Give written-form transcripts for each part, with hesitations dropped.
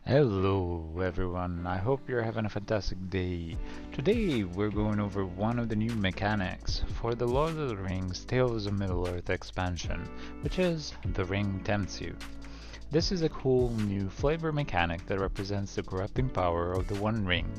Hello everyone, I hope you're having a fantastic day. Today we're going over one of the new mechanics for the Lord of the Rings Tales of Middle-earth expansion, which is the Ring Tempts You. This is a cool new flavor mechanic that represents the corrupting power of the One Ring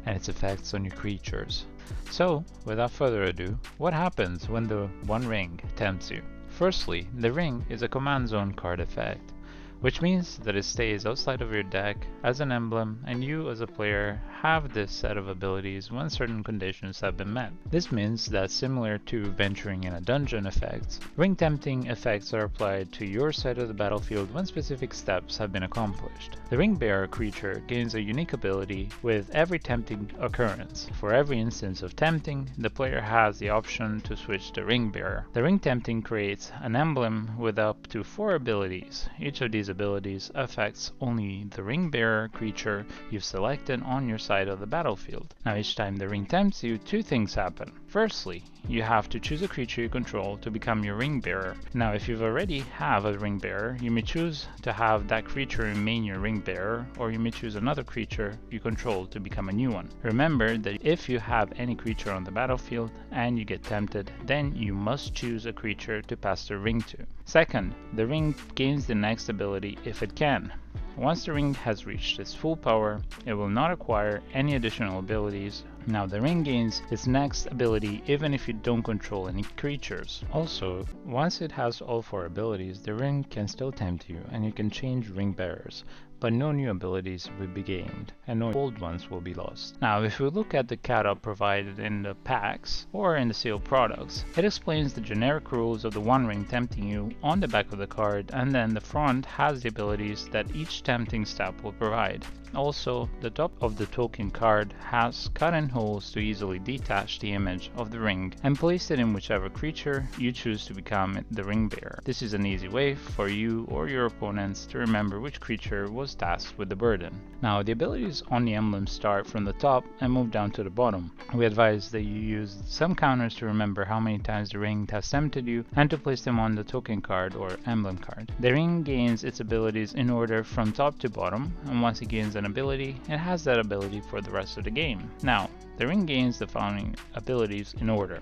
and its effects on your creatures. So, without further ado, what happens when the One Ring tempts you? Firstly, the ring is a command zone card effect, which means that it stays outside of your deck as an emblem, and you as a player have this set of abilities when certain conditions have been met. This means that, similar to venturing in a dungeon effects, ring tempting effects are applied to your side of the battlefield when specific steps have been accomplished. The ring bearer creature gains a unique ability with every tempting occurrence. For every instance of tempting, the player has the option to switch the ring bearer. The ring tempting creates an emblem with up to 4 abilities. Each of these abilities affects only the ring bearer creature you've selected on your side of the battlefield. Now each time the ring tempts you, two things happen. Firstly, you have to choose a creature you control to become your ring bearer. Now if you already have a ring bearer, you may choose to have that creature remain your ring bearer, or you may choose another creature you control to become a new one. Remember that if you have any creature on the battlefield and you get tempted, then you must choose a creature to pass the ring to. Second, the ring gains the next ability if it can. Once the ring has reached its full power, it will not acquire any additional abilities. Now the ring gains its next ability even if you don't control any creatures. Also, once it has all 4 abilities, the ring can still tempt you and you can change ring bearers, but no new abilities will be gained, and no old ones will be lost. Now, if we look at the catalog provided in the packs or in the sealed products, it explains the generic rules of the One Ring tempting you on the back of the card, and then the front has the abilities that each tempting step will provide. Also, the top of the token card has cut-in holes to easily detach the image of the ring and place it in whichever creature you choose to become the ring bearer. This is an easy way for you or your opponents to remember which creature was tasked with the burden. Now, the abilities on the emblem start from the top and move down to the bottom. We advise that you use some counters to remember how many times the ring has tempted you and to place them on the token card or emblem card. The ring gains its abilities in order from top to bottom, and once it gains an ability, it has that ability for the rest of the game. Now, the ring gains the following abilities in order.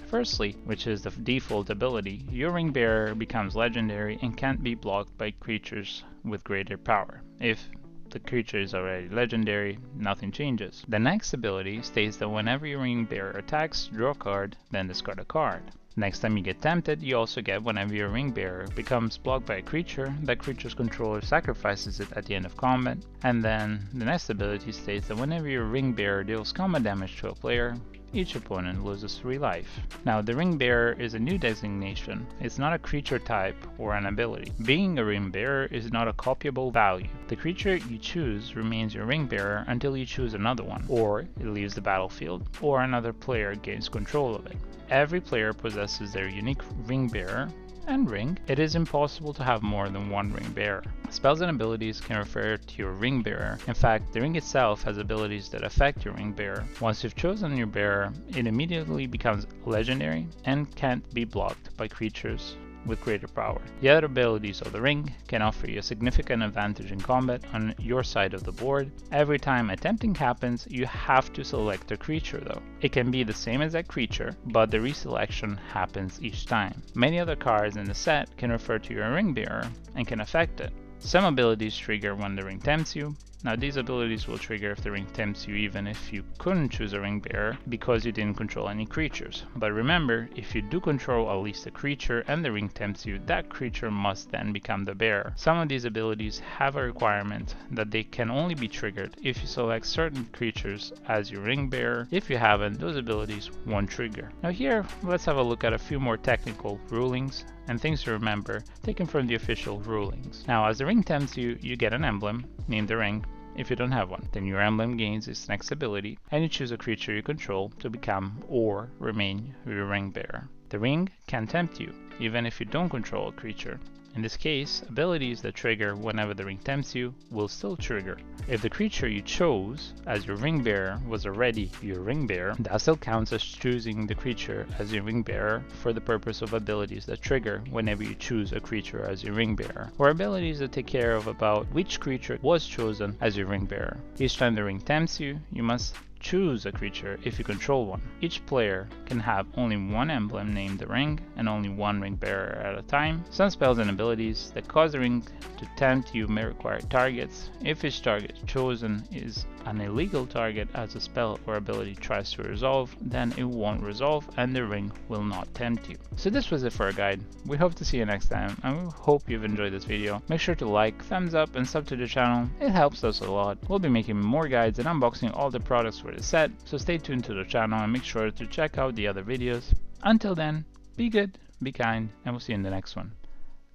Firstly, which is the default ability, your ring bearer becomes legendary and can't be blocked by creatures with greater power. If the creature is already legendary, nothing changes. The next ability states that whenever your ring bearer attacks, draw a card, then discard a card. Next time you get tempted, you also get whenever your ring bearer becomes blocked by a creature, that creature's controller sacrifices it at the end of combat. And then the next ability states that whenever your ring bearer deals combat damage to a player, each opponent loses 3 life. Now, the ring bearer is a new designation. It's not a creature type or an ability. Being a ring bearer is not a copyable value. The creature you choose remains your ring bearer until you choose another one, or it leaves the battlefield, or another player gains control of it. Every player possesses their unique ring bearer and ring. It is impossible to have more than one ring bearer. Spells and abilities can refer to your ring bearer. In fact, the ring itself has abilities that affect your ring bearer. Once you've chosen your bearer, it immediately becomes legendary and can't be blocked by creatures with greater power. The other abilities of the ring can offer you a significant advantage in combat on your side of the board. Every time a tempting happens, you have to select a creature though. It can be the same as that creature, but the reselection happens each time. Many other cards in the set can refer to your ring bearer and can affect it. Some abilities trigger when the ring tempts you. Now, these abilities will trigger if the ring tempts you even if you couldn't choose a ring bearer because you didn't control any creatures. But remember, if you do control at least a creature and the ring tempts you, that creature must then become the bearer. Some of these abilities have a requirement that they can only be triggered if you select certain creatures as your ring bearer. If you haven't, those abilities won't trigger. Now here, let's have a look at a few more technical rulings and things to remember taken from the official rulings. Now, as the ring tempts you, you get an emblem named the ring. If you don't have one, then your emblem gains its next ability, and you choose a creature you control to become or remain your ring bearer. The ring can tempt you, even if you don't control a creature. In this case, abilities that trigger whenever the ring tempts you will still trigger. If the creature you chose as your ring bearer was already your ring bearer, that still counts as choosing the creature as your ring bearer for the purpose of abilities that trigger whenever you choose a creature as your ring bearer, or abilities that take care of about which creature was chosen as your ring bearer. Each time the ring tempts you, you must choose a creature if you control one. Each player can have only one emblem named the ring and only one ring bearer at a time. Some spells and abilities that cause the ring to tempt you may require targets. If each target chosen is an illegal target as a spell or ability tries to resolve, then it won't resolve and the ring will not tempt you. So this was it for our guide. We hope to see you next time, and we hope you've enjoyed this video. Make sure to like, thumbs up, and sub to the channel. It helps us a lot. We'll be making more guides and unboxing all the products for the set, so stay tuned to the channel and make sure to check out the other videos. Until then, be good, be kind, and we'll see you in the next one.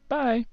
Bye!